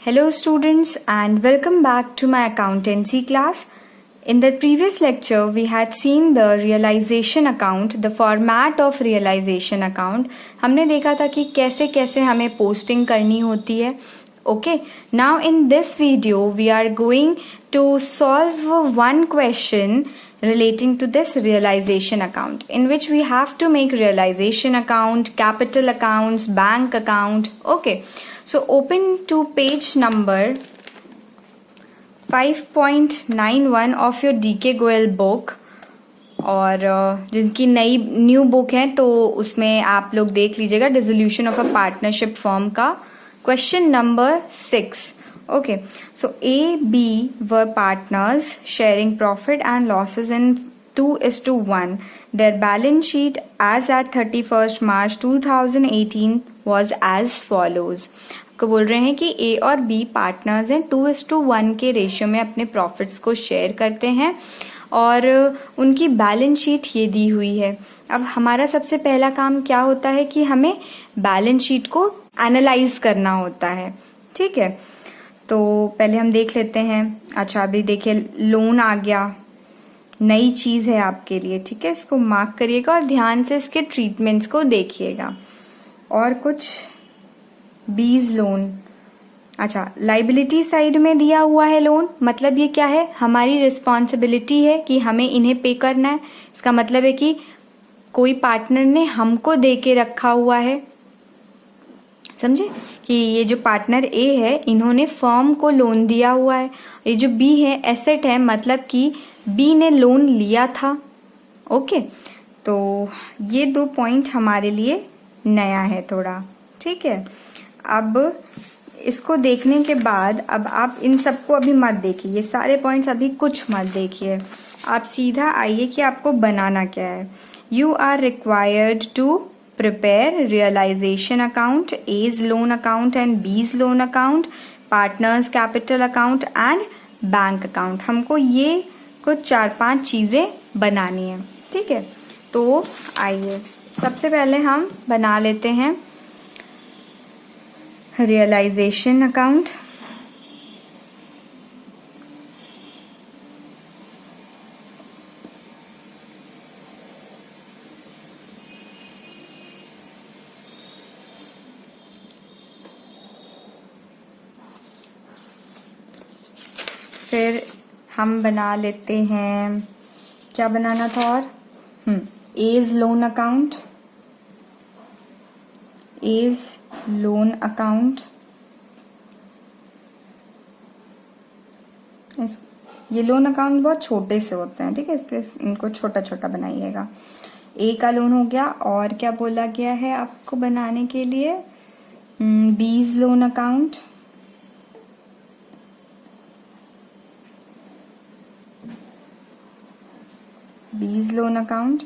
Hello students and welcome back to my accountancy class. In the previous lecture we had seen the realization account, the format of realization account. हमने देखा था कि कैसे कैसे हमें posting करनी होती है. Okay, now in this video we are going to solve one question relating to this realization account, in which we have to make realization account, capital accounts, bank account. Okay, so open to page number 5.91 of your DK Goel book. और जिनकी नई new book है तो उसमें आप लोग देख लीजिएगा dissolution of a partnership form का question number 6. Okay, so A, B were partners sharing profit and losses in 2:1. Their balance sheet as at 31st March 2018 was as follows. आपको बोल रहे हैं कि A और B पार्टनर्स हैं, 2:1 के ratio में अपने प्रॉफिट्स को शेयर करते हैं और उनकी बैलेंस शीट ये दी हुई है. अब हमारा सबसे पहला काम क्या होता है कि हमें बैलेंस शीट को एनालाइज करना होता है. ठीक है, तो पहले हम देख लेते हैं. अच्छा, अभी देखिए लोन आ गया, नई चीज़ है आपके लिए. ठीक है, इसको मार्क करिएगा और ध्यान से इसके ट्रीटमेंट्स को देखिएगा. और कुछ बीज लोन. अच्छा, लाइबिलिटी साइड में दिया हुआ है लोन, मतलब ये क्या है, हमारी रिस्पॉन्सिबिलिटी है कि हमें इन्हें पे करना है. इसका मतलब है कि कोई पार्टनर ने हमको दे के रखा हुआ है. समझे कि ये जो पार्टनर ए है इन्होंने फर्म को लोन दिया हुआ है. ये जो बी है एसेट है, मतलब कि बी ने लोन लिया था. ओके, तो ये 2 पॉइंट हमारे लिए नया है थोड़ा. ठीक है, अब इसको देखने के बाद अब आप इन सबको अभी मत देखिए, ये सारे पॉइंट्स अभी कुछ मत देखिए. आप सीधा आइए कि आपको बनाना क्या है. You are required to prepare realization account, A's loan account and B's loan account, partners capital account and bank account. हमको ये कुछ 4-5 चीज़ें बनानी है. ठीक है, तो आइए सबसे पहले हम बना लेते हैं realization account. फिर हम बना लेते हैं, क्या बनाना था और A's loan account. A's loan account, ये लोन अकाउंट बहुत छोटे से होते हैं. ठीक है, इसलिए इनको छोटा छोटा बनाइएगा. ए का लोन हो गया. और क्या बोला गया है आपको बनाने के लिए, B's loan account. B's loan account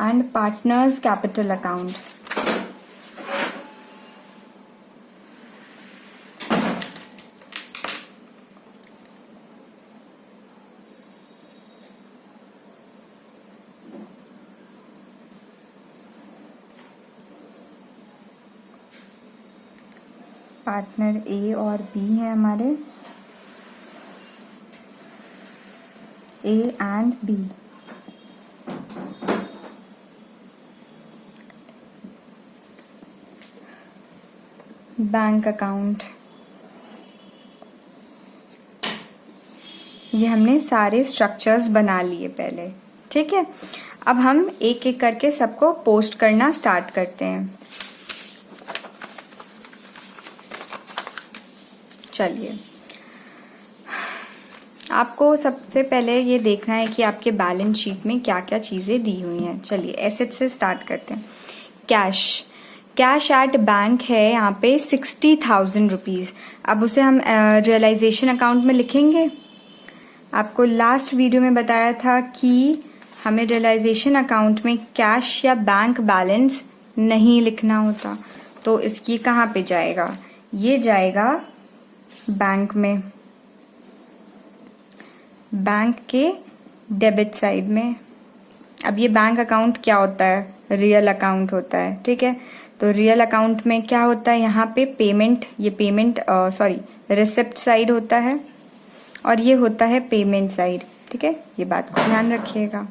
and partners capital account. Partner A और बी हैं हमारे, A and B. Bank account, ये हमने सारे स्ट्रक्चर्स बना लिए पहले. ठीक है, अब हम एक एक करके सबको पोस्ट करना स्टार्ट करते हैं. चलिए, आपको सबसे पहले ये देखना है कि आपके बैलेंस शीट में क्या क्या चीज़ें दी हुई हैं. चलिए एसेट से स्टार्ट करते हैं. कैश, कैश एट बैंक है यहाँ पे 60,000 रुपीज़. अब उसे हम रियलाइजेशन अकाउंट में लिखेंगे. आपको लास्ट वीडियो में बताया था कि हमें रियलाइजेशन अकाउंट में कैश या बैंक बैलेंस नहीं लिखना होता. तो इसकी कहाँ पे जाएगा, ये जाएगा बैंक में, बैंक के डेबिट साइड में. अब ये बैंक अकाउंट क्या होता है, रियल अकाउंट होता है. ठीक है, तो रियल अकाउंट में क्या होता है, यहाँ पे पेमेंट, ये पेमेंट रिसिप्ट साइड होता है और ये होता है पेमेंट साइड। ठीक है, ये बात को ध्यान रखिएगा,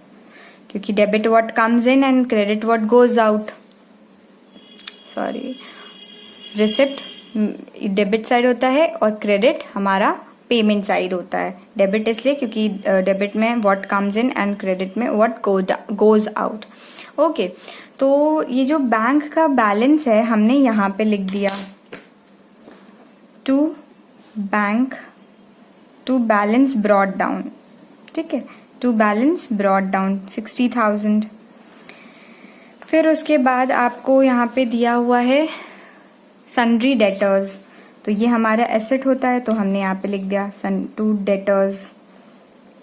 क्योंकि debit what comes in and credit what goes out. Sorry, receipt debit side होता है और क्रेडिट हमारा पेमेंट साइड होता है। डेबिट इसलिए क्योंकि डेबिट में what comes in and credit में व्हाट गोज आउट। ओके, तो ये जो बैंक का बैलेंस है हमने यहाँ पे लिख दिया, टू बैलेंस ब्रॉट डाउन। ठीक है, टू बैलेंस ब्रॉट डाउन 60,000। फिर उसके बाद आपको यहाँ पे दिया हुआ है सन्ड्री डेटर्स, तो ये हमारा एसेट होता है, तो हमने यहाँ पे लिख दिया टू डेटर्स।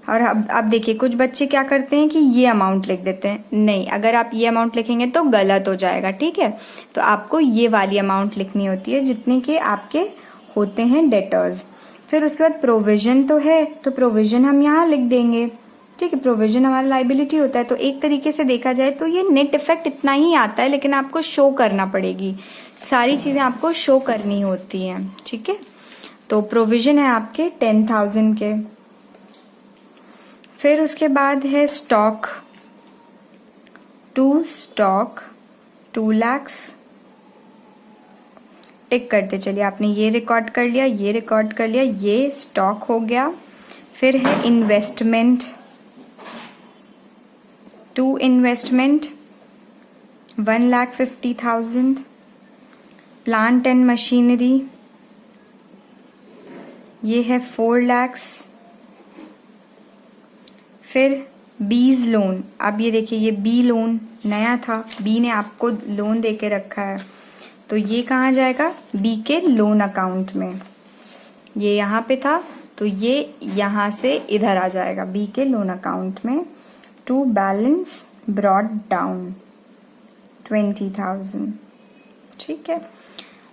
और अब देखिए कुछ बच्चे क्या करते हैं कि ये अमाउंट लिख देते हैं। नहीं, अगर आप ये अमाउंट लिखेंगे तो गलत हो जाएगा। ठीक है, तो आपको ये वाली अमाउंट लिखनी होती है जितने के आपके होते हैं डेटर्स। फिर उसके बाद प्रोविजन तो है, तो प्रोविजन हम यहाँ लिख देंगे। ठीक है, प्रोविजन हमारा लाइबिलिटी होता है, तो एक तरीके से देखा जाए तो ये नेट इफेक्ट इतना ही आता है, लेकिन आपको शो करना पड़ेगी, सारी चीज़ें आपको शो करनी होती हैं। ठीक है, तो प्रोविजन है आपके 10,000 के। फिर उसके बाद है स्टॉक, स्टॉक 2 लाख। टिक करते चलिए, आपने ये रिकॉर्ड कर लिया, ये रिकॉर्ड कर लिया, ये स्टॉक हो गया। फिर है investment, 2 investment 1,50,000। Plant and machinery ये है 4 लाख। फिर बीज लोन, अब ये देखिए ये बी लोन नया था, बी ने आपको लोन दे के रखा है, तो ये कहाँ जाएगा, बी के लोन अकाउंट में। ये यहाँ पे था तो ये यहाँ से इधर आ जाएगा बी के लोन अकाउंट में। To balance brought down 20,000। ठीक है,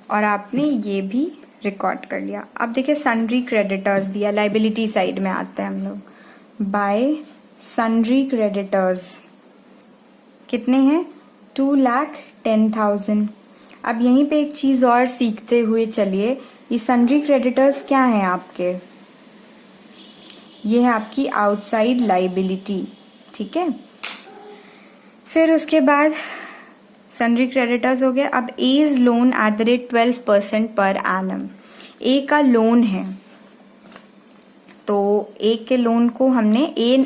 और आपने ये भी रिकॉर्ड कर लिया। अब देखिए सन्ड्री क्रेडिटर्स दिया, लाइबिलिटी साइड में आते हैं हम लोग। बाय सन्ड्री क्रेडिटर्स कितने हैं, 2,10,000। अब यहीं पे एक चीज़ और सीखते हुए चलिए, ये सन्ड्री क्रेडिटर्स क्या हैं आपके, ये है आपकी आउटसाइड लाइबिलिटी। ठीक है, फिर उसके बाद सन्ड्री क्रेडिटर्स हो गए। अब एज लोन @ 12% पर एनम, ए का लोन है, तो ए के लोन को हमने ए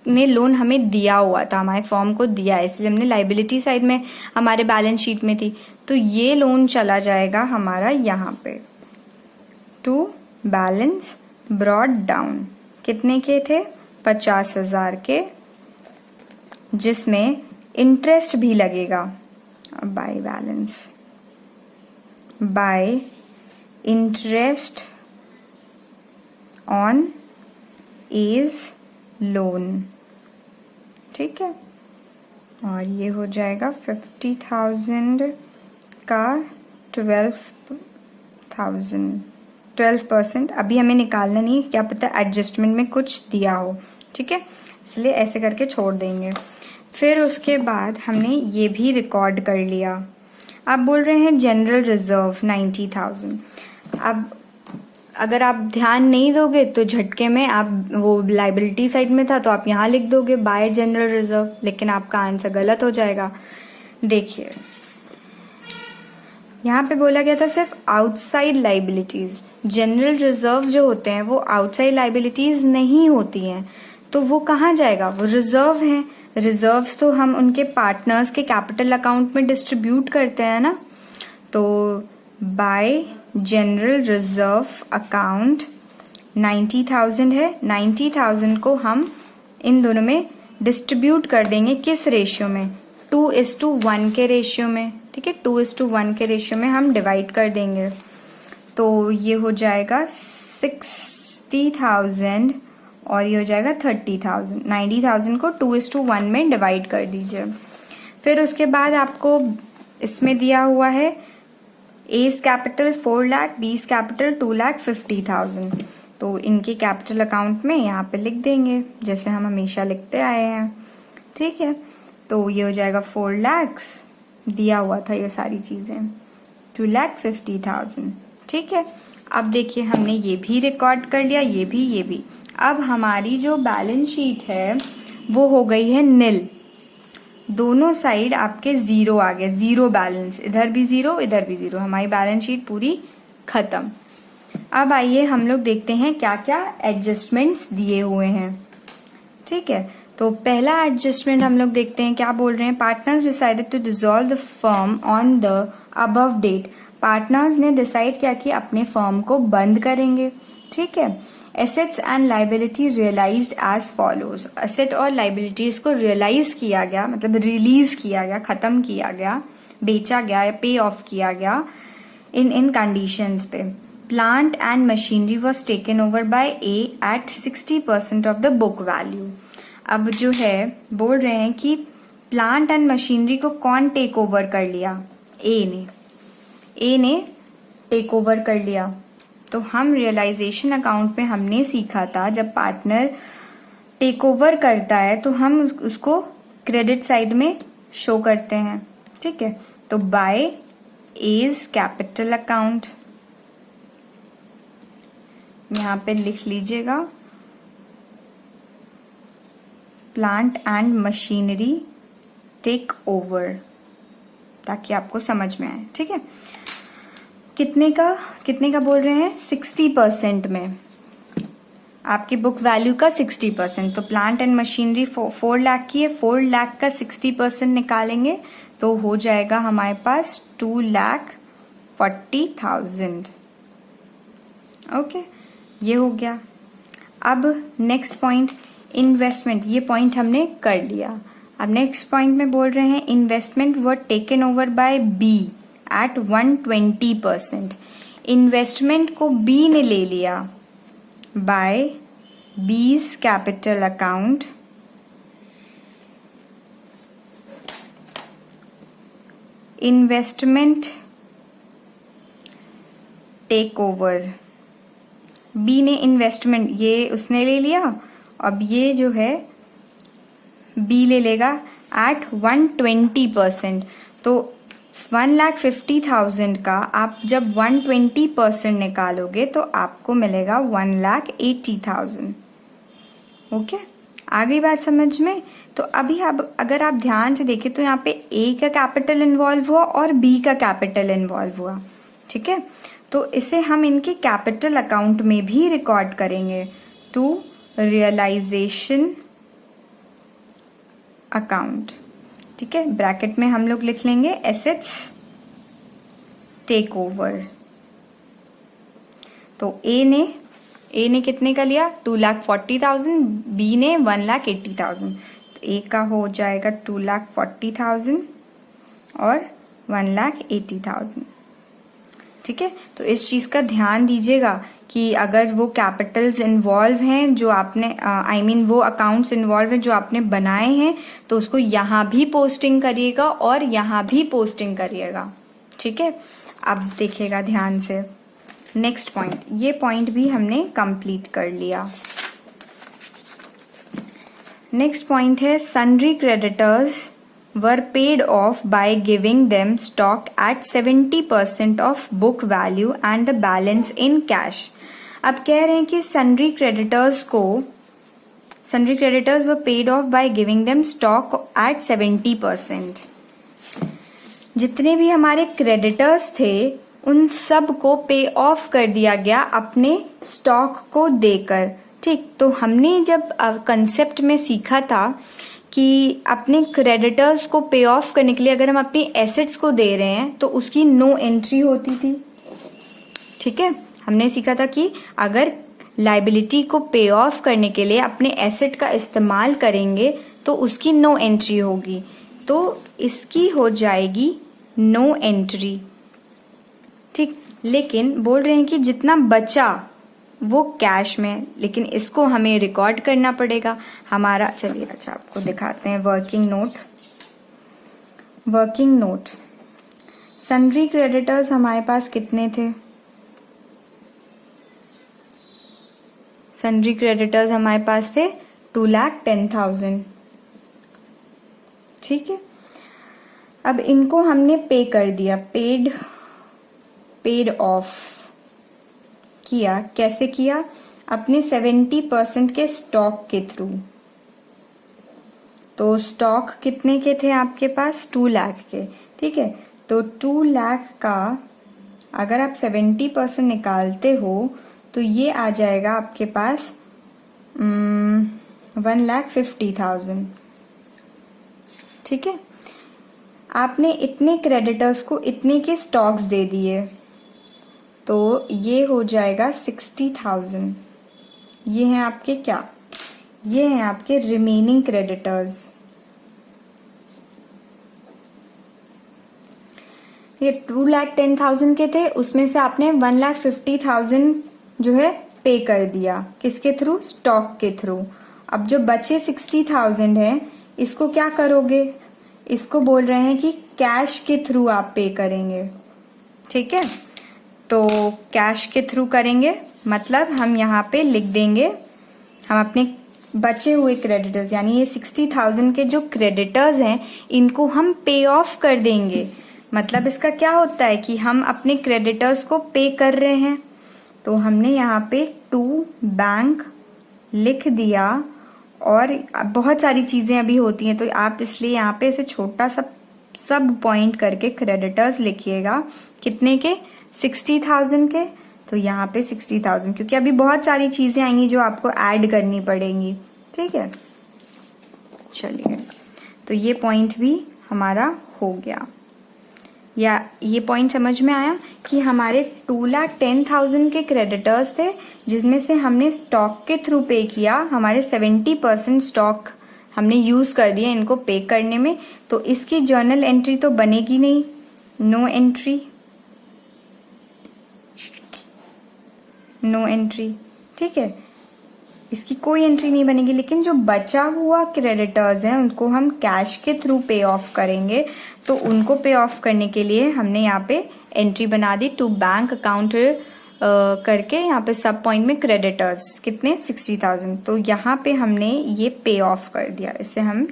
ने लोन हमें दिया हुआ था, हमारे फॉर्म को दिया है, इसलिए हमने लाइबिलिटी साइड में हमारे बैलेंस शीट में थी, तो ये लोन चला जाएगा हमारा यहाँ पे। टू बैलेंस ब्रॉट डाउन कितने के थे, 50,000 के, जिसमें इंटरेस्ट भी लगेगा। By balance by interest on A's loan. ठीक है, और ये हो जाएगा 50,000 का 12%। अभी हमें निकालना नहीं, क्या पता एडजस्टमेंट में कुछ दिया हो। ठीक है, इसलिए ऐसे करके छोड़ देंगे। फिर उसके बाद हमने ये भी रिकॉर्ड कर लिया। आप बोल रहे हैं जनरल रिजर्व 90,000। अब अगर आप ध्यान नहीं दोगे तो झटके में आप, वो लाइबिलिटी साइड में था तो आप यहाँ लिख दोगे बाय जनरल रिजर्व, लेकिन आपका आंसर गलत हो जाएगा। देखिए यहाँ पे बोला गया था सिर्फ आउटसाइड लाइबिलिटीज, जनरल रिजर्व जो होते हैं वो आउटसाइड लाइबिलिटीज नहीं होती हैं, तो वो कहाँ जाएगा, वो रिजर्व हैं। रिजर्व्स तो हम उनके पार्टनर्स के कैपिटल अकाउंट में डिस्ट्रीब्यूट करते हैं ना, तो बाय जनरल रिजर्व अकाउंट 90,000 है, 90,000 को हम इन दोनों में डिस्ट्रीब्यूट कर देंगे, किस रेशियो में, 2:1 के रेशियो में। ठीक है, 2:1 के रेशियो में हम डिवाइड कर देंगे, तो ये हो जाएगा 60,000 और ये हो जाएगा 30,000। 90,000 को 2:1 में डिवाइड कर दीजिए। फिर उसके बाद आपको इसमें दिया हुआ है एज कैपिटल 4 लाख, बीस कैपिटल 2,50,000, तो इनके कैपिटल अकाउंट में यहाँ पे लिख देंगे जैसे हम हमेशा लिखते आए हैं। ठीक है, तो ये हो जाएगा 4 लाख, दिया हुआ था ये सारी चीज़ें 2,50,000। ठीक है, अब देखिए हमने ये भी रिकॉर्ड कर लिया, ये भी। अब हमारी जो बैलेंस शीट है वो हो गई है नील। दोनों साइड आपके जीरो आ गए, जीरो बैलेंस, इधर भी जीरो इधर भी जीरो, हमारी बैलेंस शीट पूरी खत्म। अब आइए हम लोग देखते हैं क्या क्या एडजस्टमेंट्स दिए हुए हैं। ठीक है, तो पहला एडजस्टमेंट हम लोग देखते हैं, क्या बोल रहे हैं। Partners decided to dissolve the firm on the above date. Partners ने डिसाइड किया कि अपने फर्म को बंद करेंगे। ठीक है, assets and liability realized as follows. Asset और लाइबिलिटीज को रियलाइज किया गया, मतलब रिलीज किया गया, खत्म किया गया, बेचा गया या पे ऑफ किया गया इन कंडीशंस पे। Plant and machinery was taken over by A at 60% of the book value. अब जो है बोल रहे हैं कि प्लांट एंड मशीनरी को कौन टेक ओवर कर लिया, ए ने टेक ओवर कर लिया। तो हम रियलाइजेशन अकाउंट में हमने सीखा था, जब पार्टनर टेक ओवर करता है तो हम उसको क्रेडिट साइड में शो करते हैं। ठीक है, तो बाय एज कैपिटल अकाउंट, यहां पे लिख लीजिएगा plant and machinery take over, ताकि आपको समझ में आए। ठीक है, कितने का बोल रहे हैं, 60% में, आपकी बुक वैल्यू का 60%। तो प्लांट एंड मशीनरी 4 लाख की है, 4 लाख का 60% निकालेंगे तो हो जाएगा हमारे पास 2,40,000। ओके, ये हो गया। अब नेक्स्ट पॉइंट इन्वेस्टमेंट, ये पॉइंट हमने कर लिया। अब नेक्स्ट पॉइंट में बोल रहे हैं investment were taken over by B at 120%। Investment को बी ने ले लिया by B's capital account investment take over. B ने इन्वेस्टमेंट ये उसने ले लिया, अब ये जो है बी ले लेगा एट 120%। तो 1,50,000 का आप जब 120% निकालोगे तो आपको मिलेगा 1,80,000। ओके, आ गई बात समझ में। तो अभी अब अगर आप ध्यान से देखें तो यहाँ पे ए का कैपिटल इन्वॉल्व हुआ और बी का कैपिटल इन्वॉल्व हुआ। ठीक है, तो इसे हम इनके कैपिटल अकाउंट में भी रिकॉर्ड करेंगे टू रियलाइजेशन अकाउंट। ठीक है, ब्रैकेट में हम लोग लिख लेंगे एसेट्स टेक ओवर। तो ए ने कितने का लिया, 2,40,000, बी ने 1,80,000। तो ए का हो जाएगा 2,40,000 और 1,80,000। ठीक है, तो इस चीज का ध्यान दीजिएगा कि अगर वो कैपिटल्स इन्वॉल्व हैं जो आपने वो अकाउंट्स इन्वॉल्व हैं जो आपने बनाए हैं, तो उसको यहाँ भी पोस्टिंग करिएगा और यहाँ भी पोस्टिंग करिएगा। ठीक है, अब देखिएगा ध्यान से नेक्स्ट पॉइंट, ये पॉइंट भी हमने कंप्लीट कर लिया। नेक्स्ट पॉइंट है sundry creditors were paid off by giving them stock at 70% of book value and the balance in cash। अब कह रहे हैं कि sundry creditors were paid off by giving them stock at 70%। जितने भी हमारे क्रेडिटर्स थे उन सब को पे ऑफ कर दिया गया अपने स्टॉक को देकर। ठीक, तो हमने जब कंसेप्ट में सीखा था कि अपने क्रेडिटर्स को पे ऑफ करने के लिए अगर हम अपनी एसेट्स को दे रहे हैं तो उसकी नो एंट्री होती थी। ठीक है, हमने सीखा था कि अगर लाइबिलिटी को पे ऑफ करने के लिए अपने एसेट का इस्तेमाल करेंगे तो उसकी नो एंट्री होगी, तो इसकी हो जाएगी नो एंट्री। ठीक, लेकिन बोल रहे हैं कि जितना बचा वो कैश में, लेकिन इसको हमें रिकॉर्ड करना पड़ेगा हमारा। चलिए अच्छा आपको दिखाते हैं वर्किंग नोट। सन्ड्री क्रेडिटर्स हमारे पास कितने थे, सन्ड्री क्रेडिटर्स हमारे पास थे 2,10,000। ठीक है, अब इनको हमने पे कर दिया, पेड ऑफ। किया, कैसे किया? अपने 70% के स्टॉक के थ्रू। तो स्टॉक कितने के थे आपके पास? 2 लाख के, ठीक है। तो 2 लाख का अगर आप 70% निकालते हो तो ये आ जाएगा आपके पास 1,50,000, ठीक है। आपने इतने क्रेडिटर्स को इतने के स्टॉक्स दे दिए तो ये हो जाएगा 60,000। ये हैं आपके क्या? ये हैं आपके रिमेनिंग क्रेडिटर्स। ये 2,10,000 के थे, उसमें से आपने 1,50,000 जो है पे कर दिया। किसके थ्रू? स्टॉक के थ्रू। अब जो बचे 60,000 है, इसको क्या करोगे? इसको बोल रहे हैं कि कैश के थ्रू आप पे करेंगे, ठीक है। तो कैश के थ्रू करेंगे, मतलब हम यहाँ पे लिख देंगे, हम अपने बचे हुए क्रेडिटर्स यानी ये 60,000 के जो क्रेडिटर्स हैं इनको हम पे ऑफ कर देंगे। मतलब इसका क्या होता है कि हम अपने क्रेडिटर्स को पे कर रहे हैं। तो हमने यहाँ पे टू बैंक लिख दिया, और बहुत सारी चीज़ें अभी होती हैं तो आप इसलिए यहाँ पे ऐसे छोटा सा सब पॉइंट करके क्रेडिटर्स लिखिएगा। कितने के? 60,000 के। तो यहाँ पे 60,000, क्योंकि अभी बहुत सारी चीज़ें आएंगी जो आपको ऐड करनी पड़ेंगी, ठीक है। चलिए, तो ये पॉइंट भी हमारा हो गया, या ये पॉइंट समझ में आया कि हमारे 2,10,000 के क्रेडिटर्स थे जिसमें से हमने स्टॉक के थ्रू पे किया। हमारे 70% स्टॉक हमने यूज़ कर दिया इनको पे करने में, तो इसकी जर्नल एंट्री तो बनेगी नहीं, नो एंट्री, नो एंट्री, ठीक है। इसकी कोई एंट्री नहीं बनेगी। लेकिन जो बचा हुआ क्रेडिटर्स हैं उनको हम कैश के थ्रू पे ऑफ करेंगे, तो उनको पे ऑफ करने के लिए हमने यहाँ पे एंट्री बना दी टू बैंक अकाउंट करके। यहाँ पे सब पॉइंट में क्रेडिटर्स कितने? 60,000। तो यहाँ पे हमने ये पे ऑफ कर दिया, इसे हम,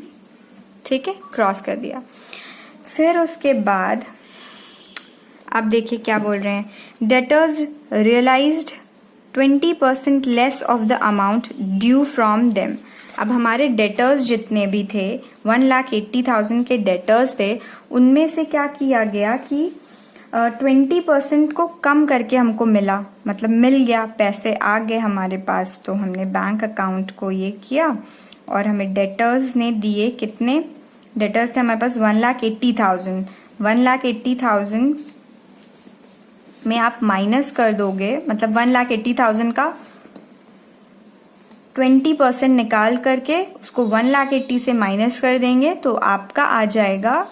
ठीक है, क्रॉस कर दिया। फिर उसके बाद आप देखिए क्या बोल रहे हैं, debtors realized 20% less of the amount due from them. अब हमारे डेटर्स जितने भी थे 1,80,000 के डेटर्स थे, उनमें से क्या किया गया कि 20% को कम करके हमको मिला, मतलब मिल गया, पैसे आ गए हमारे पास। तो हमने बैंक अकाउंट को ये किया और हमें डेटर्स ने दिए कितने? डेटर्स थे हमारे पास 1,80,000। 1,80,000 में आप माइनस कर दोगे, मतलब 1,80,000 का 20% निकाल करके उसको 1,80,000 से माइनस कर देंगे तो आपका आ जाएगा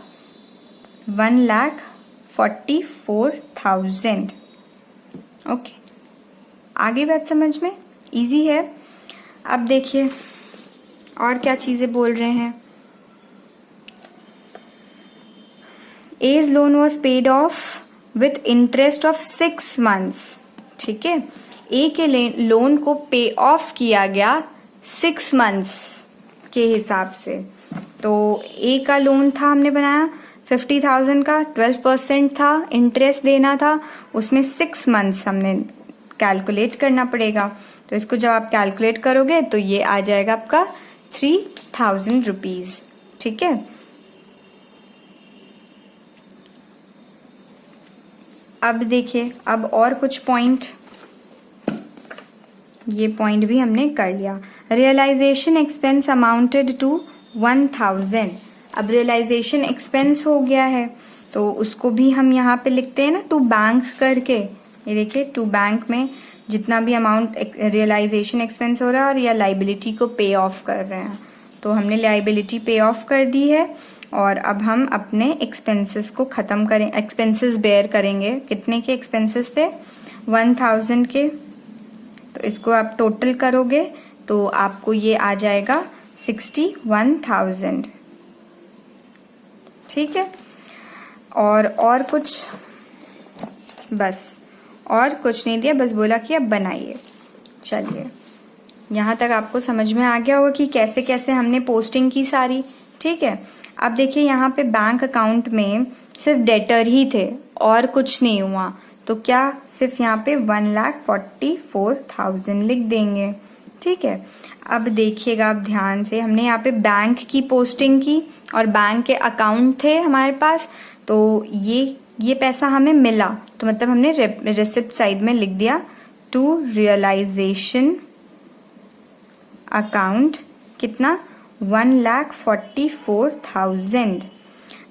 1,44,000। ओके, आगे बात समझ में इजी है। अब देखिए और क्या चीजें बोल रहे हैं। A's loan was paid off with interest of 6 months, ठीक है। ए के लोन को पे ऑफ किया गया 6 months के हिसाब से। तो ए का लोन था, हमने बनाया 50,000 का, 12% था, इंटरेस्ट देना था, उसमें 6 months हमने कैलकुलेट करना पड़ेगा। तो इसको जब आप कैलकुलेट करोगे तो ये आ जाएगा आपका 3,000 रुपीज, ठीक है। अब देखिए, अब और कुछ पॉइंट, ये पॉइंट भी हमने कर लिया। Realization expense amounted to 1,000। अब रियलाइजेशन एक्सपेंस हो गया है तो उसको भी हम यहाँ पे लिखते हैं ना, टू बैंक करके। ये देखिए, टू बैंक में जितना भी अमाउंट रियलाइजेशन एक्सपेंस हो रहा है और या लाइबिलिटी को पे ऑफ कर रहे हैं, तो हमने लाइबिलिटी पे ऑफ कर दी है। और अब हम अपने एक्सपेंसेस को ख़त्म करें, एक्सपेंसेस बेयर करेंगे। कितने के एक्सपेंसेस थे? 1,000 के। तो इसको आप टोटल करोगे तो आपको ये आ जाएगा 61,000, ठीक है। और कुछ, बस और कुछ नहीं दिया, बस बोला कि अब बनाइए। चलिए, यहाँ तक आपको समझ में आ गया होगा कि कैसे कैसे हमने पोस्टिंग की सारी, ठीक है। अब देखिए यहाँ पे बैंक अकाउंट में सिर्फ डेटर ही थे और कुछ नहीं हुआ, तो क्या सिर्फ यहाँ पे 1,44,000 लिख देंगे। ठीक है, अब देखिएगा आप ध्यान से, हमने यहाँ पे बैंक की पोस्टिंग की और बैंक के अकाउंट थे हमारे पास, तो ये पैसा हमें मिला, तो मतलब हमने रिसिप्ट साइड में लिख दिया टू रियलाइजेशन अकाउंट कितना 1,44,000।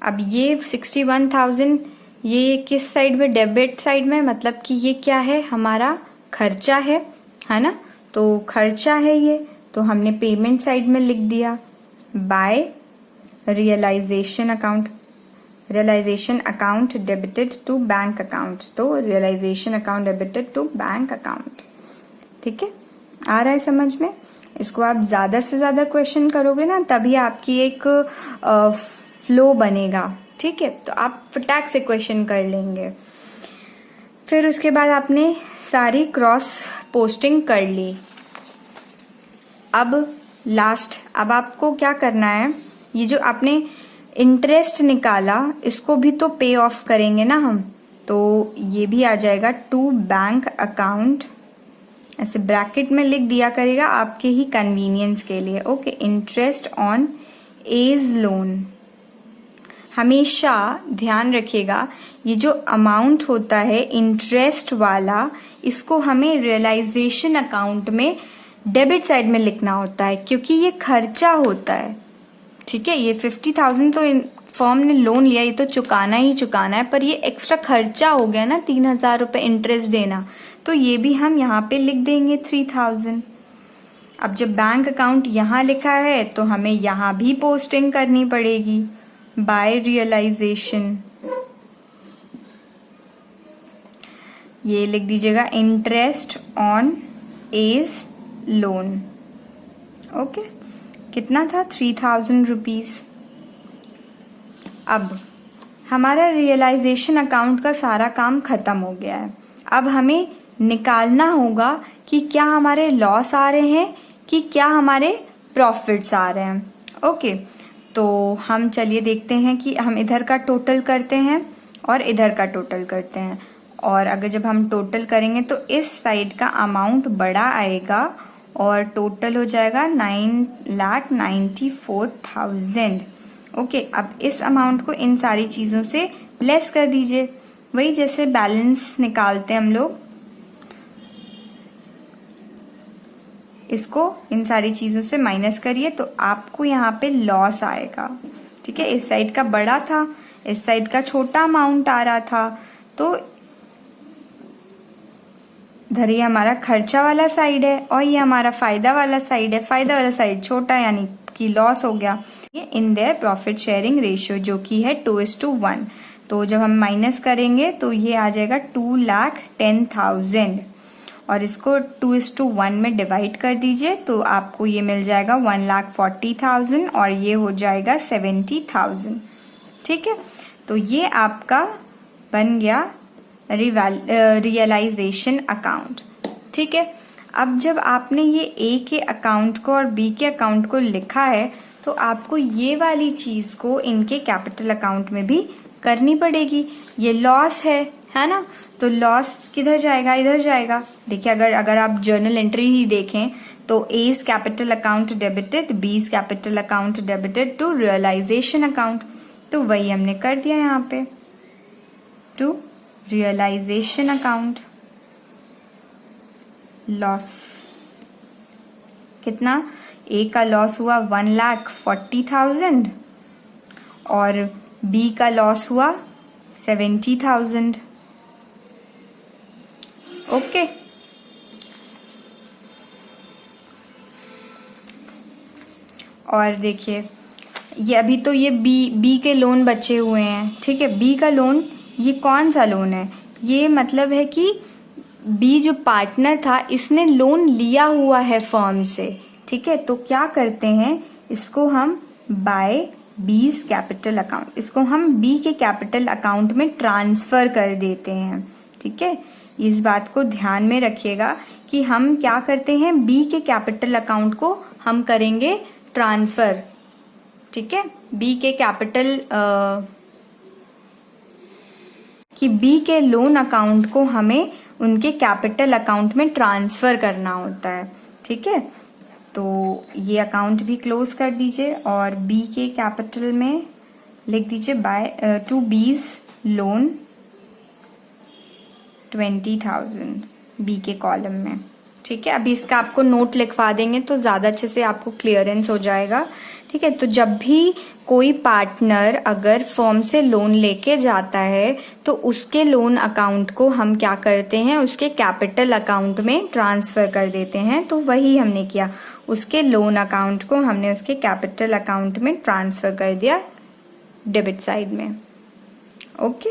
अब ये 61,000 ये किस साइड में, डेबिट साइड में, मतलब कि ये क्या है, हमारा खर्चा है ना, तो खर्चा है ये, तो हमने पेमेंट साइड में लिख दिया by realisation account debited to bank account, तो realisation account debited to bank account. ठीक है, आ रहा है समझ में? इसको आप ज्यादा से ज्यादा क्वेश्चन करोगे ना, तभी आपकी एक फ्लो बनेगा। ठीक है, तो आप फटाक से क्वेश्चन कर लेंगे। फिर उसके बाद आपने सारी क्रॉस पोस्टिंग कर ली। अब अब आपको क्या करना है, ये जो आपने इंटरेस्ट निकाला इसको भी तो पे ऑफ करेंगे ना हम, तो ये भी आ जाएगा टू बैंक अकाउंट, ऐसे ब्रैकेट में लिख दिया करेगा आपके ही कन्वीनियंस के लिए। Okay, interest on A's loan. हमेशा ध्यान रखिएगा, ये जो अमाउंट होता है इंटरेस्ट वाला, इसको हमें रियलाइजेशन अकाउंट में डेबिट साइड में लिखना होता है, क्योंकि ये खर्चा होता है। ठीक है, ये 50,000 तो फर्म ने लोन लिया, ये तो चुकाना ही चुकाना है, पर ये एक्स्ट्रा खर्चा हो गया ना 3,000 रुपये इंटरेस्ट देना, तो ये भी हम यहाँ पे लिख देंगे 3,000। अब जब बैंक अकाउंट यहाँ लिखा है तो हमें यहाँ भी पोस्टिंग करनी पड़ेगी बाय रियलाइजेशन। ये लिख दीजिएगा interest on A's loan. Okay, कितना था 3,000 रुपीज। अब हमारा रियलाइजेशन अकाउंट का सारा काम खत्म हो गया है। अब हमें निकालना होगा कि क्या हमारे लॉस आ रहे हैं कि क्या हमारे प्रॉफिट्स आ रहे हैं। ओके, तो हम चलिए देखते हैं कि हम इधर का टोटल करते हैं और इधर का टोटल करते हैं, और अगर जब हम टोटल करेंगे तो इस साइड का अमाउंट बड़ा आएगा और टोटल हो जाएगा 9,94,000। ओके, अब इस अमाउंट को इन सारी चीजों से लेस कर दीजिए, वही जैसे बैलेंस निकालते हैं हम लोग, इसको इन सारी चीजों से माइनस करिए तो आपको यहाँ पे लॉस आएगा। ठीक है, इस साइड का बड़ा था, इस साइड का छोटा अमाउंट आ रहा था, तो इधर ये हमारा खर्चा वाला साइड है और ये हमारा फायदा वाला साइड है। फायदा वाला साइड छोटा यानी कि लॉस हो गया। ये in their profit sharing ratio जो कि है 2:1, तो जब हम माइनस करेंगे तो ये आ जाएगा 2,10,000 और इसको 2:1 में डिवाइड कर दीजिए तो आपको ये मिल जाएगा 1,40,000 और ये हो जाएगा 70,000। ठीक है, तो ये आपका बन गया रियलाइजेशन अकाउंट। ठीक है, अब जब आपने ये ए के अकाउंट को और बी के अकाउंट को लिखा है तो आपको ये वाली चीज को इनके कैपिटल अकाउंट में भी करनी पड़ेगी। ये लॉस है ना, तो लॉस किधर जाएगा, इधर जाएगा। देखिए, अगर आप जर्नल एंट्री ही देखें तो A's capital account debited, B's capital account debited to realization account, तो वही हमने कर दिया यहाँ पे टू रियलाइजेशन अकाउंट। लॉस कितना, ए का लॉस हुआ 1,40,000 और बी का लॉस हुआ 70,000। ओके, और देखिए ये अभी तो ये बी के लोन बचे हुए हैं। ठीक है, बी का लोन ये कौन सा लोन है, ये मतलब है कि बी जो पार्टनर था इसने लोन लिया हुआ है फर्म से। ठीक है, तो क्या करते हैं, इसको हम बाय बीज कैपिटल अकाउंट, इसको हम बी के कैपिटल अकाउंट में ट्रांसफर कर देते हैं। ठीक है, इस बात को ध्यान में रखिएगा कि हम क्या करते हैं, बी के कैपिटल अकाउंट को हम करेंगे ट्रांसफर। ठीक है, बी के कि बी के लोन अकाउंट को हमें उनके कैपिटल अकाउंट में ट्रांसफर करना होता है। ठीक है, तो ये अकाउंट भी क्लोज कर दीजिए और बी के कैपिटल में लिख दीजिए बाय टू बीज लोन 20,000 बी के कॉलम में। ठीक है, अभी इसका आपको नोट लिखवा देंगे तो ज़्यादा अच्छे से आपको क्लियरेंस हो जाएगा। ठीक है, तो जब भी कोई पार्टनर अगर फर्म से लोन लेके जाता है तो उसके लोन अकाउंट को हम क्या करते हैं, उसके कैपिटल अकाउंट में ट्रांसफ़र कर देते हैं। तो वही हमने किया, उसके लोन अकाउंट को हमने उसके कैपिटल अकाउंट में ट्रांसफ़र कर दिया डेबिट साइड में। ओके,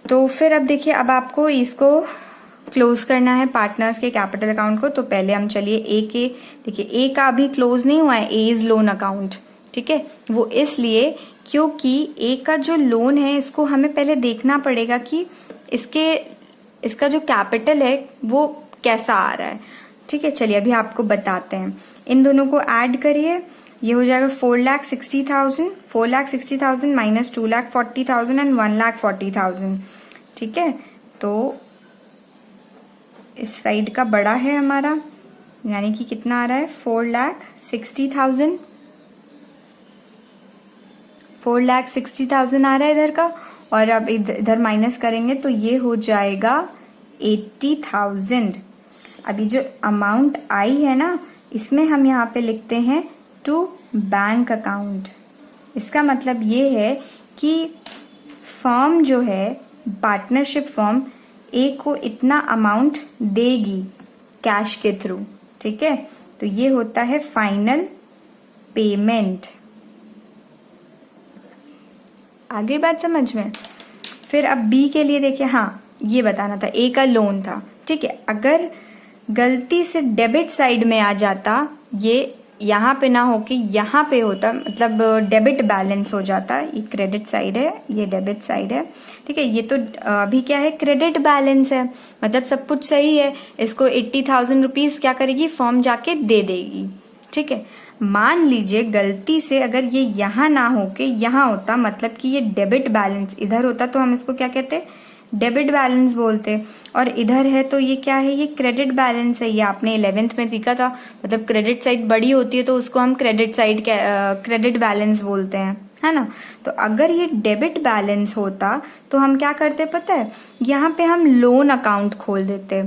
तो फिर अब देखिए, अब आपको इसको क्लोज करना है पार्टनर्स के कैपिटल अकाउंट को। तो पहले हम चलिए ए के, देखिए ए का अभी क्लोज नहीं हुआ है, एज लोन अकाउंट। ठीक है, वो इसलिए क्योंकि ए का जो लोन है इसको हमें पहले देखना पड़ेगा कि इसका जो कैपिटल है वो कैसा आ रहा है। ठीक है, चलिए अभी आपको बताते हैं। इन दोनों को ऐड करिए, ये हो जाएगा 4,60,000, 4,60,000 माइनस 2,40,000 एंड 1,40,000। ठीक है, तो इस साइड का बड़ा है हमारा, यानी कि कितना आ रहा है 4,60,000, 4,60,000 आ रहा है इधर का। और अब इधर माइनस करेंगे तो ये हो जाएगा 80,000। अभी जो अमाउंट आई है ना, इसमें हम यहाँ पे लिखते हैं टू बैंक अकाउंट। इसका मतलब ये है कि फर्म जो है, पार्टनरशिप फर्म ए को इतना अमाउंट देगी कैश के थ्रू। ठीक है, तो ये होता है फाइनल पेमेंट। आगे बात समझ में। फिर अब बी के लिए देखिए, हाँ ये बताना था, ए का लोन था। ठीक है, अगर गलती से डेबिट साइड में आ जाता, ये यहाँ पे ना होके यहाँ पे होता, मतलब डेबिट बैलेंस हो जाता। ये क्रेडिट साइड है, ये डेबिट साइड है। ठीक है, ये तो अभी क्या है, क्रेडिट बैलेंस है, मतलब सब कुछ सही है। इसको 80,000 रुपीज क्या करेगी, फर्म जाके दे देगी। ठीक है, मान लीजिए गलती से अगर ये यहाँ ना होके यहाँ होता, मतलब कि ये डेबिट बैलेंस इधर होता, तो हम इसको क्या कहते, डेबिट बैलेंस बोलते। और इधर है तो ये क्या है, ये क्रेडिट बैलेंस है। ये आपने 11th में सीखा था, मतलब क्रेडिट साइड बड़ी होती है तो उसको हम क्रेडिट साइड क्रेडिट बैलेंस बोलते हैं, है ना। तो अगर ये डेबिट बैलेंस होता तो हम क्या करते पता है, यहाँ पे हम लोन अकाउंट खोल देते।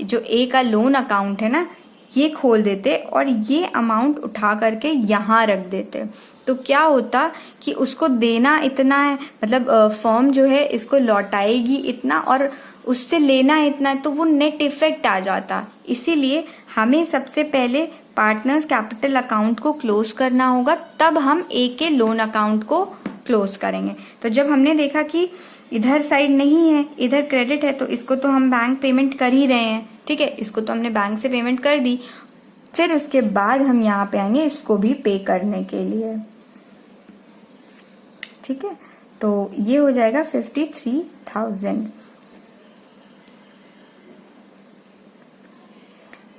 जो ए का लोन अकाउंट है ना, ये खोल देते और ये अमाउंट उठा करके यहाँ रख देते। तो क्या होता कि उसको देना इतना है, मतलब फर्म जो है इसको लौटाएगी इतना और उससे लेना इतना, तो वो नेट इफेक्ट आ जाता। इसीलिए हमें सबसे पहले पार्टनर्स कैपिटल अकाउंट को क्लोज करना होगा, तब हम ए के लोन अकाउंट को क्लोज करेंगे। तो जब हमने देखा कि इधर साइड नहीं है, इधर क्रेडिट है, तो इसको तो हम बैंक पेमेंट कर ही रहे हैं। ठीक है, इसको तो हमने बैंक से पेमेंट कर दी, फिर उसके बाद हम यहाँ पे आएंगे इसको भी पे करने के लिए। ठीक है, तो ये हो जाएगा 53,000।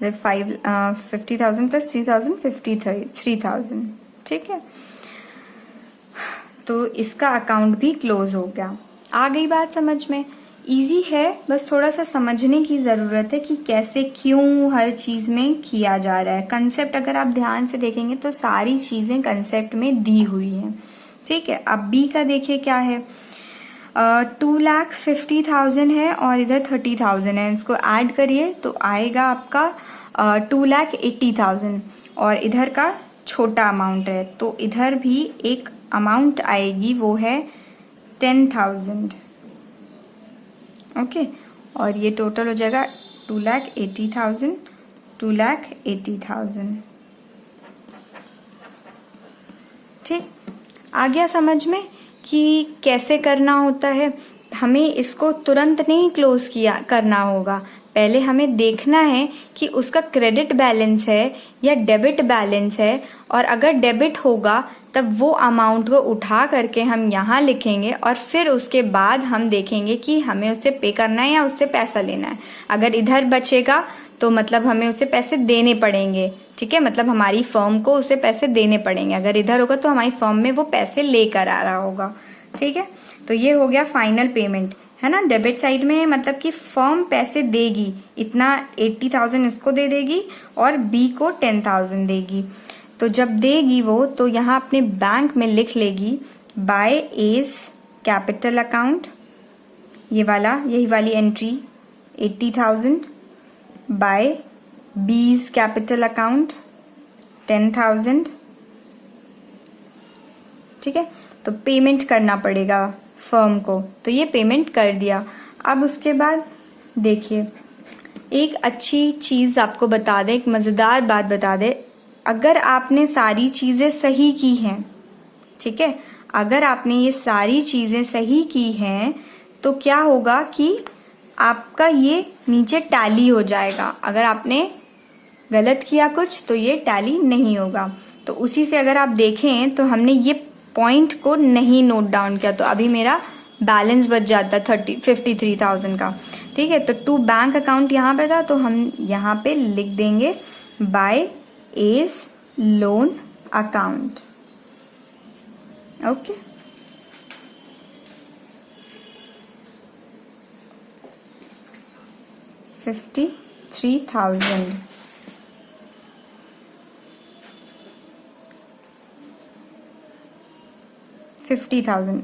50,000 प्लस 3,000 53,000। ठीक है, तो इसका अकाउंट भी क्लोज हो गया। आ गई बात समझ में। इजी है, बस थोड़ा सा समझने की ज़रूरत है कि कैसे क्यों हर चीज़ में किया जा रहा है। कंसेप्ट अगर आप ध्यान से देखेंगे तो सारी चीज़ें कंसेप्ट में दी हुई हैं। ठीक है, अब बी का देखिए क्या है, 2,50,000 है और इधर 30,000 है। इसको ऐड करिए तो आएगा आपका 2,80,000 और इधर का छोटा अमाउंट है, तो इधर भी एक अमाउंट आएगी, वो है 10,000। ओके, और ये टोटल हो जाएगा 2,80,000, 2,80,000। ठीक, आ गया समझ में कि कैसे करना होता है। हमें इसको तुरंत नहीं क्लोज करना होगा, पहले हमें देखना है कि उसका क्रेडिट बैलेंस है या डेबिट बैलेंस है, और अगर डेबिट होगा तब वो अमाउंट को उठा करके हम यहाँ लिखेंगे और फिर उसके बाद हम देखेंगे कि हमें उसे पे करना है या उससे पैसा लेना है। अगर इधर बचेगा तो मतलब हमें उसे पैसे देने पड़ेंगे। ठीक है, मतलब हमारी फर्म को उसे पैसे देने पड़ेंगे। अगर इधर होगा तो हमारी फर्म में वो पैसे लेकर आ रहा होगा। ठीक है, तो ये हो गया फाइनल पेमेंट, है ना। डेबिट साइड में मतलब कि फर्म पैसे देगी, इतना 80,000 इसको दे देगी और बी को 10,000 देगी। तो जब देगी वो, तो यहाँ अपने बैंक में लिख लेगी बाय एज कैपिटल अकाउंट, ये वाला, यही वाली entry 80,000, by B's capital account 10,000, ठीक है। तो पेमेंट करना पड़ेगा फर्म को, तो ये पेमेंट कर दिया। अब उसके बाद देखिए, एक अच्छी चीज आपको बता दें, एक मजेदार बात बता दें, अगर आपने सारी चीजें सही की हैं, ठीक है, अगर आपने ये सारी चीजें सही की हैं तो क्या होगा कि आपका ये नीचे टैली हो जाएगा। अगर आपने गलत किया कुछ तो ये टैली नहीं होगा। तो उसी से अगर आप देखें तो हमने ये पॉइंट को नहीं नोट डाउन किया, तो अभी मेरा बैलेंस बच जाता 53,000 का, ठीक है। तो टू बैंक अकाउंट यहाँ पे था, तो हम यहाँ पे लिख देंगे by A's loan account, okay. $53,000,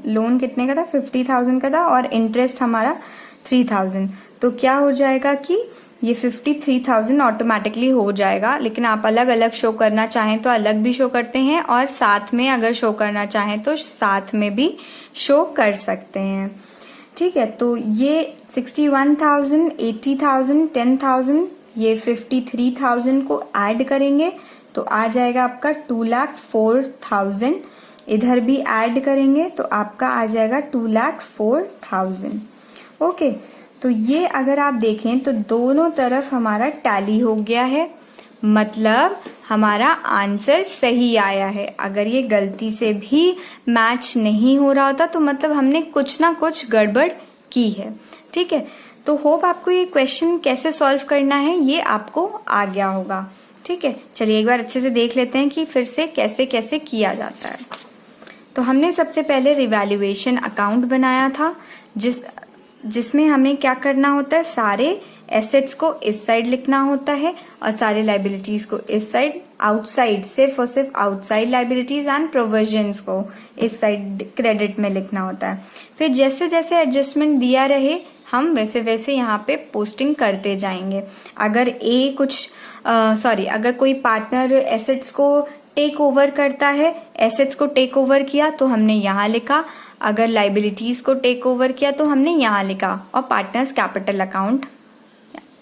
loan कितने का था? 50,000 का था और इंटरेस्ट हमारा 3,000। तो क्या हो जाएगा कि ये 53,000 ऑटोमेटिकली हो जाएगा, लेकिन आप अलग अलग शो करना चाहें तो अलग भी शो करते हैं, और साथ में अगर शो करना चाहें तो साथ में भी शो कर सकते हैं, ठीक है। तो ये 61,000, 80,000, 10,000, ये 53,000 को ऐड करेंगे तो आ जाएगा आपका 2,04,000। इधर भी ऐड करेंगे तो आपका आ जाएगा 2,04,000, ओके। तो ये अगर आप देखें तो दोनों तरफ हमारा टैली हो गया है, मतलब हमारा आंसर सही आया है। अगर ये गलती से भी मैच नहीं हो रहा होता तो मतलब हमने कुछ ना कुछ गड़बड़ की है, ठीक है। तो होप आपको ये क्वेश्चन कैसे सॉल्व करना है ये आपको आ गया होगा, ठीक है। चलिए एक बार अच्छे से देख लेते हैं कि फिर से कैसे कैसे किया जाता है। तो हमने सबसे पहले रिवैल्यूएशन अकाउंट बनाया था, जिसमें हमें क्या करना होता है, सारे एसेट्स को इस साइड लिखना होता है और सारे लाइबिलिटीज को इस साइड, आउटसाइड सिर्फ और सिर्फ आउटसाइड लाइबिलिटीज एंड प्रोविजंस को इस साइड क्रेडिट में लिखना होता है। फिर जैसे जैसे एडजस्टमेंट दिया रहे हम वैसे वैसे यहाँ पे पोस्टिंग करते जाएंगे। अगर अगर कोई पार्टनर एसेट्स को टेक ओवर करता है, एसेट्स को टेक ओवर किया तो हमने यहाँ लिखा, अगर लाइबिलिटीज को टेक ओवर किया तो हमने यहाँ लिखा, और पार्टनर्स कैपिटल अकाउंट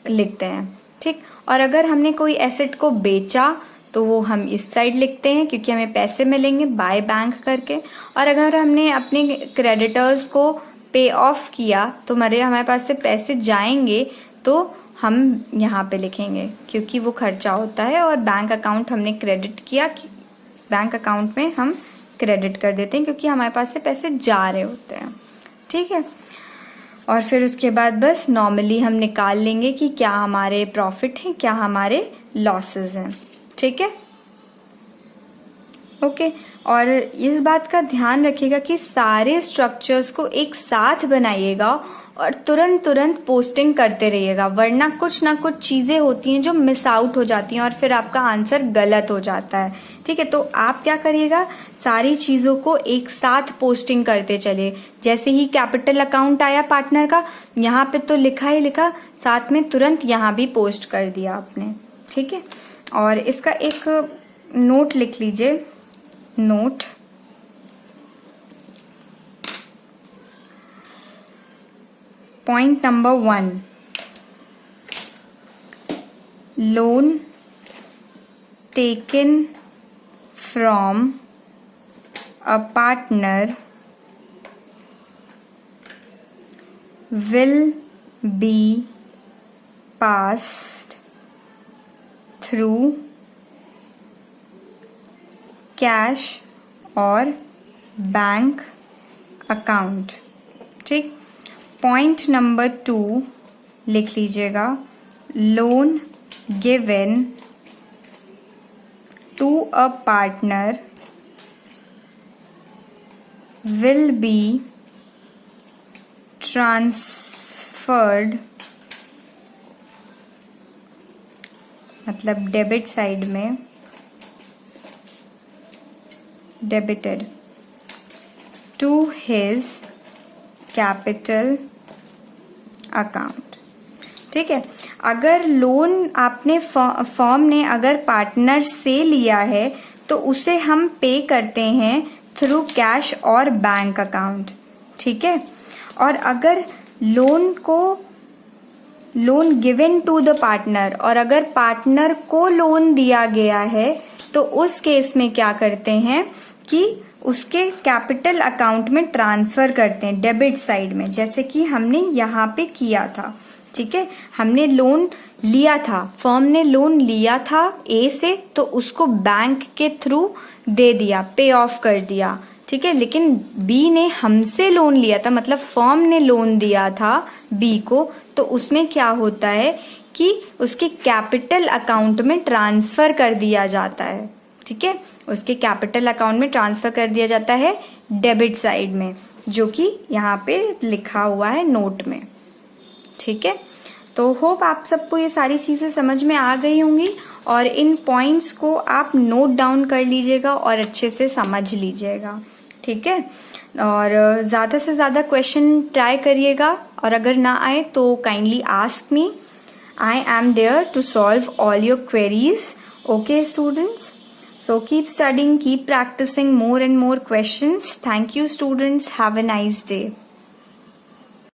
लिखते हैं, ठीक। और अगर हमने कोई एसेट को बेचा तो वो हम इस साइड लिखते हैं क्योंकि हमें पैसे मिलेंगे बाय बैंक करके। और अगर हमने अपने क्रेडिटर्स को पे ऑफ किया तो हमारे पास से पैसे जाएंगे तो हम यहाँ पे लिखेंगे क्योंकि वो खर्चा होता है, और बैंक अकाउंट हमने क्रेडिट किया, बैंक अकाउंट में हम क्रेडिट कर देते हैं क्योंकि हमारे पास से पैसे जा रहे होते हैं, ठीक है। और फिर उसके बाद बस नॉर्मली हम निकाल लेंगे कि क्या हमारे प्रॉफिट हैं, क्या हमारे लॉसेस हैं, ठीक है, ओके। और इस बात का ध्यान रखिएगा कि सारे स्ट्रक्चर्स को एक साथ बनाइएगा और तुरंत पोस्टिंग करते रहिएगा, वरना कुछ ना कुछ चीजें होती हैं जो मिस आउट हो जाती हैं और फिर आपका आंसर गलत हो जाता है, ठीक है। तो आप क्या करिएगा, सारी चीजों को एक साथ पोस्टिंग करते चलिए। जैसे ही कैपिटल अकाउंट आया पार्टनर का, यहाँ पे तो लिखा ही लिखा, साथ में तुरंत यहाँ भी पोस्ट कर दिया आपने, ठीक है। और इसका एक नोट लिख लीजिए, note point number 1, loan taken from a partner will be passed through cash और बैंक अकाउंट, ठीक। पॉइंट नंबर 2 लिख लीजिएगा, loan given to a partner will be transferred मतलब डेबिट साइड में debited to his capital account. ठीक है, अगर loan आपने फर्म ने अगर पार्टनर से लिया है तो उसे हम पे करते हैं थ्रू कैश और बैंक अकाउंट। ठीक है, और अगर loan given to the partner और अगर पार्टनर को लोन दिया गया है तो उस केस में क्या करते हैं कि उसके कैपिटल अकाउंट में ट्रांसफर करते हैं डेबिट साइड में, जैसे कि हमने यहाँ पे किया था। ठीक है, हमने लोन लिया था, फर्म ने लोन लिया था ए से, तो उसको बैंक के थ्रू दे दिया, पे ऑफ कर दिया। ठीक है, लेकिन बी ने हमसे लोन लिया था, मतलब फर्म ने लोन दिया था बी को, तो उसमें क्या होता है कि उसके कैपिटल अकाउंट में ट्रांसफर कर दिया जाता है। ठीक है, उसके कैपिटल अकाउंट में ट्रांसफर कर दिया जाता है डेबिट साइड में, जो कि यहाँ पे लिखा हुआ है नोट में। ठीक है, तो होप आप सबको ये सारी चीज़ें समझ में आ गई होंगी और इन पॉइंट्स को आप नोट डाउन कर लीजिएगा और अच्छे से समझ लीजिएगा। ठीक है, और ज़्यादा से ज़्यादा क्वेश्चन ट्राई करिएगा और अगर ना आए तो kindly ask me, I am there to solve all your queries. Okay students, so keep studying, keep practicing more and more questions. Thank you students, have a nice day.